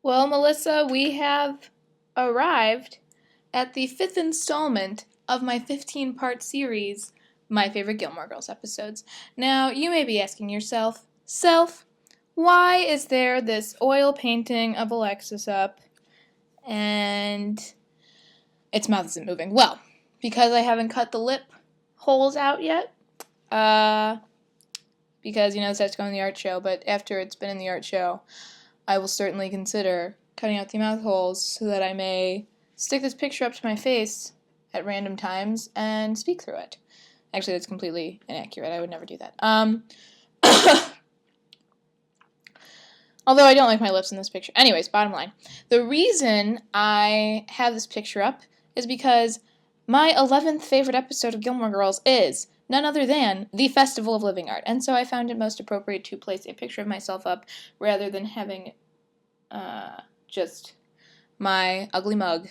Well, Melissa, we have arrived at the 5th installment of my 15-part series, My Favorite Gilmore Girls episodes. Now, you may be asking yourself, why is there this oil painting of Alexis up and its mouth isn't moving? Well, because I haven't cut the lip holes out yet. Because, this has to go in the art show, but after it's been in the art show, I will certainly consider cutting out the mouth holes so that I may stick this picture up to my face at random times and speak through it. Actually, that's completely inaccurate. I would never do that. Although I don't like my lips in this picture. Anyways, bottom line. The reason I have this picture up is because my 11th favorite episode of Gilmore Girls is none other than the Festival of Living Art. And so I found it most appropriate to place a picture of myself up rather than having just my ugly mug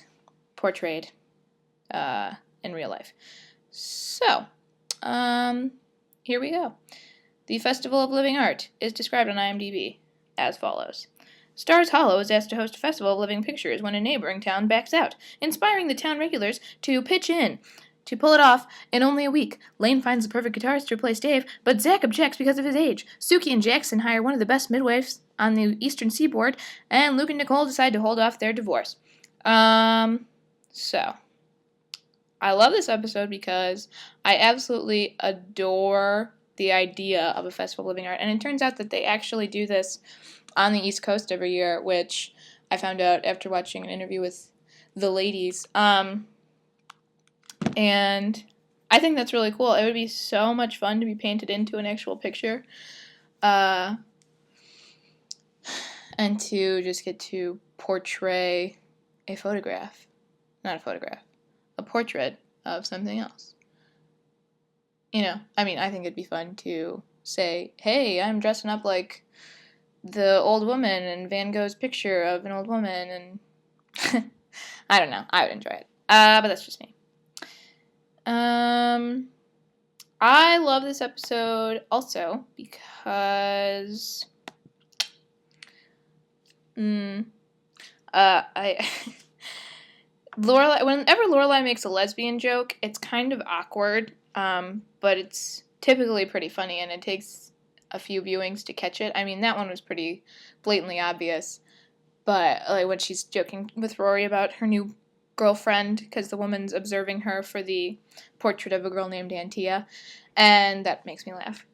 portrayed in real life. So, here we go. The Festival of Living Art is described on IMDb as follows. Stars Hollow is asked to host a festival of living pictures when a neighboring town backs out, inspiring the town regulars to pitch in. To pull it off, in only a week, Lane finds the perfect guitarist to replace Dave, but Zach objects because of his age. Suki and Jackson hire one of the best midwives on the eastern seaboard, and Luke and Nicole decide to hold off their divorce. So, I love this episode because I absolutely adore the idea of a festival of living art, and it turns out that they actually do this on the East Coast every year, which I found out after watching an interview with the ladies. And I think that's really cool. It would be so much fun to be painted into an actual picture. And to just get to portray a photograph. Not a photograph. A portrait of something else. I think it'd be fun to say, hey, I'm dressing up like the old woman in Van Gogh's picture of an old woman, and I don't know. I would enjoy it. But that's just me. I love this episode also because whenever Lorelai makes a lesbian joke, it's kind of awkward, but it's typically pretty funny, and it takes a few viewings to catch it. I mean, that one was pretty blatantly obvious, but like when she's joking with Rory about her new girlfriend because the woman's observing her for the portrait of a girl named Antia, and that makes me laugh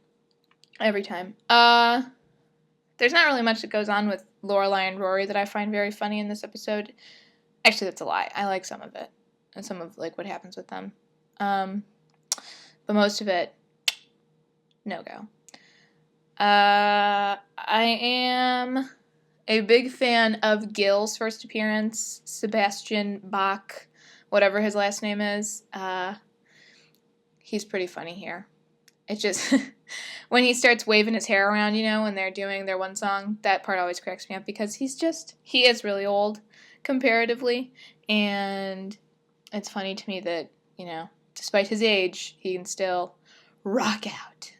every time. There's not really much that goes on with Lorelai and Rory that I find very funny in this episode. Actually, that's a lie. I like some of it and some of like what happens with them, but most of it, no go. I am a big fan of Gil's first appearance, Sebastian Bach, whatever his last name is. He's pretty funny here. It just, when he starts waving his hair around, when they're doing their one song, that part always cracks me up because he is really old comparatively, and it's funny to me that, despite his age, he can still rock out.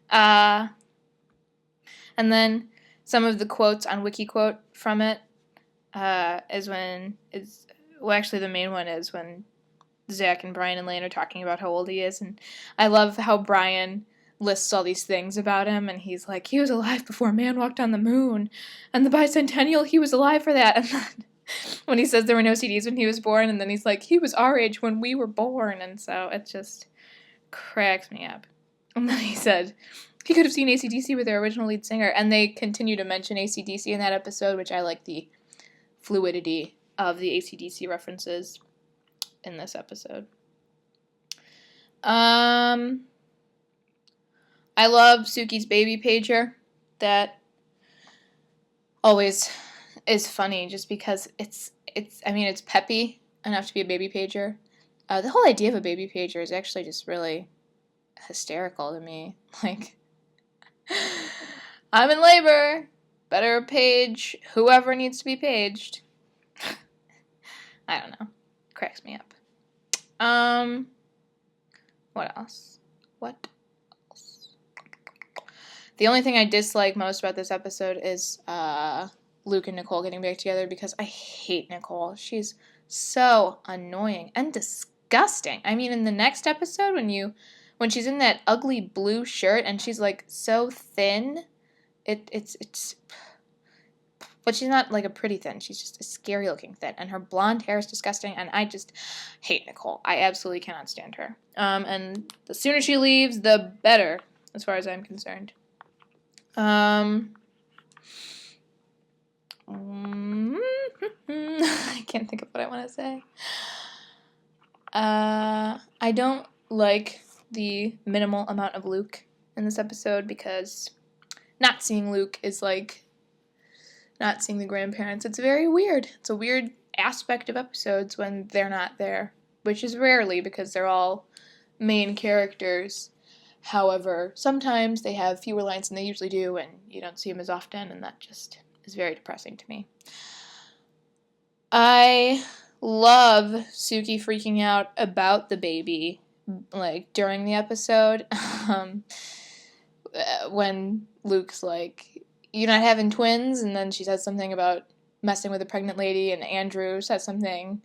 And then some of the quotes on WikiQuote from it is when actually the main one is when Zach and Brian and Lane are talking about how old he is, and I love how Brian lists all these things about him, and he's like, he was alive before man walked on the moon, and the bicentennial, he was alive for that, and then when he says there were no CDs when he was born, and then he's like, he was our age when we were born, and so it just cracks me up. And then he said, he could have seen AC/DC with their original lead singer, and they continue to mention AC/DC in that episode, which I like the fluidity of the AC/DC references in this episode. I love Suki's baby pager. That always is funny just because it's peppy enough to be a baby pager. The whole idea of a baby pager is actually just really hysterical to me. Like, I'm in labor. Better page whoever needs to be paged. I don't know. Cracks me up. What else? The only thing I dislike most about this episode is Luke and Nicole getting back together because I hate Nicole. She's so annoying and disgusting. I mean, in the next episode when she's in that ugly blue shirt and she's like so thin, it's but she's not like a pretty thin. She's just a scary looking thin. And her blonde hair is disgusting. And I just hate Nicole. I absolutely cannot stand her. And the sooner she leaves, the better, as far as I'm concerned. I can't think of what I want to say. I don't like the minimal amount of Luke in this episode because not seeing Luke is like not seeing the grandparents. It's very weird. It's a weird aspect of episodes when they're not there, which is rarely because they're all main characters. However, sometimes they have fewer lines than they usually do, and you don't see them as often, and that just is very depressing to me. I love Suki freaking out about the baby, like, during the episode. When Luke's like, "You're not having twins?" And then she says something about messing with a pregnant lady, and Andrew says something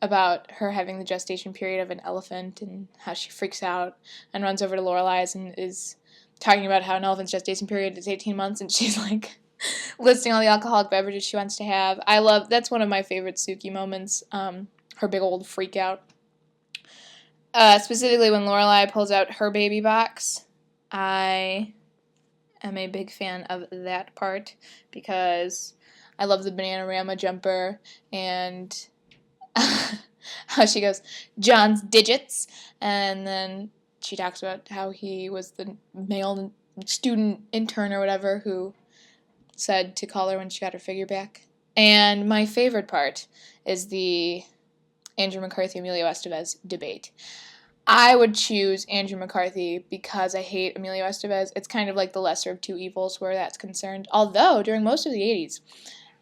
about her having the gestation period of an elephant and how she freaks out and runs over to Lorelai's and is talking about how an elephant's gestation period is 18 months, and she's like listing all the alcoholic beverages she wants to have. That's one of my favorite Suki moments, her big old freak out. Specifically when Lorelai pulls out her baby box. I am a big fan of that part because I love the Bananarama jumper and how she goes, "John's digits," and then she talks about how he was the male student intern or whatever who said to call her when she got her figure back. And my favorite part is the Andrew McCarthy, Emilio Estevez debate. I would choose Andrew McCarthy because I hate Emilio Estevez. It's kind of like the lesser of two evils where that's concerned. Although, during most of the 80s,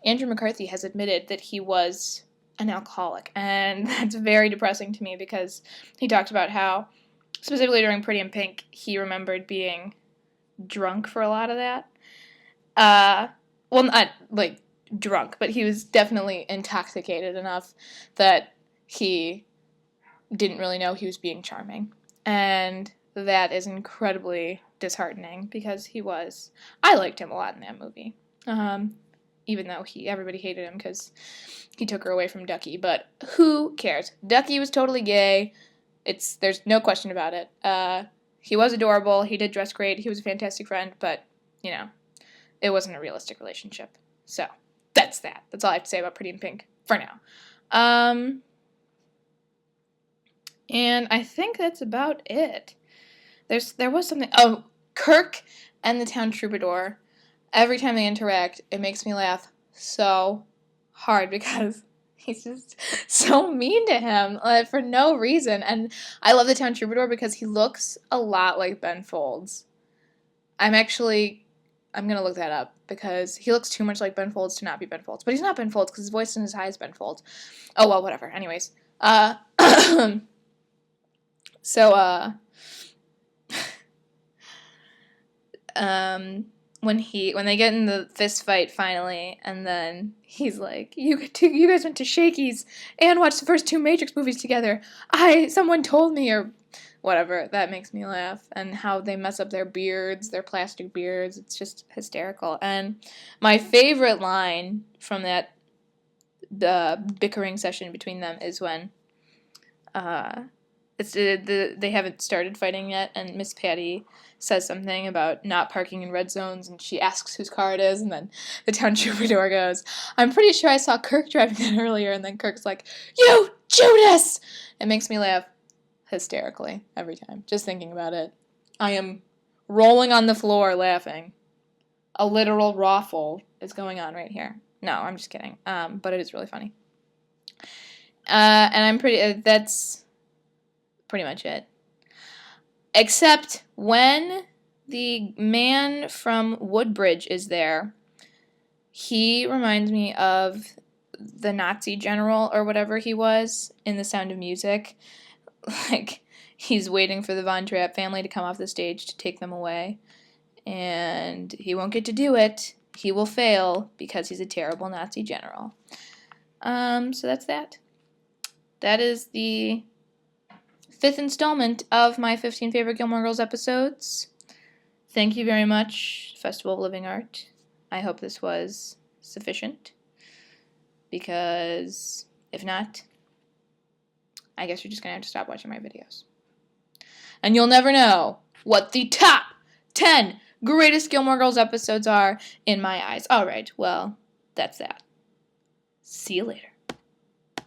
Andrew McCarthy has admitted that he was an alcoholic. And that's very depressing to me because he talked about how, specifically during Pretty in Pink, he remembered being drunk for a lot of that. Well, not, like, drunk, but he was definitely intoxicated enough that he didn't really know he was being charming. And that is incredibly disheartening because he was. I liked him a lot in that movie. Even though everybody hated him because he took her away from Ducky. But who cares? Ducky was totally gay. There's no question about it. He was adorable. He did dress great. He was a fantastic friend. But, it wasn't a realistic relationship. So, that's that. That's all I have to say about Pretty in Pink for now. And I think that's about it. There was something. Oh, Kirk and the town troubadour. Every time they interact, it makes me laugh so hard because he's just so mean to him for no reason. And I love the town troubadour because he looks a lot like Ben Folds. I'm going to look that up because he looks too much like Ben Folds to not be Ben Folds. But he's not Ben Folds because his voice isn't as high as Ben Folds. Oh, well, whatever. Anyways. So, when they get in the fist fight finally, and then he's like, you guys went to Shakey's and watched the first two Matrix movies together. Someone told me," or whatever. That makes me laugh. And how they mess up their beards, their plastic beards. It's just hysterical. And my favorite line from that bickering session between them is when they haven't started fighting yet, and Miss Patty says something about not parking in red zones, and she asks whose car it is, and then the town troubadour goes, "I'm pretty sure I saw Kirk driving that earlier," and then Kirk's like, "You, Judas!" It makes me laugh hysterically every time, just thinking about it. I am rolling on the floor laughing. A literal raffle is going on right here. No, I'm just kidding, but it is really funny. And that's pretty much it. Except when the man from Woodbridge is there, he reminds me of the Nazi general or whatever he was in The Sound of Music. Like, he's waiting for the Von Trapp family to come off the stage to take them away, and he won't get to do it he will fail because he's a terrible Nazi general. So that's that. That is the 5th installment of my 15 favorite Gilmore Girls episodes. Thank you very much, Festival of Living Art. I hope this was sufficient, because if not, I guess you're just going to have to stop watching my videos. And you'll never know what the top 10 greatest Gilmore Girls episodes are in my eyes. Alright, well, that's that. See you later.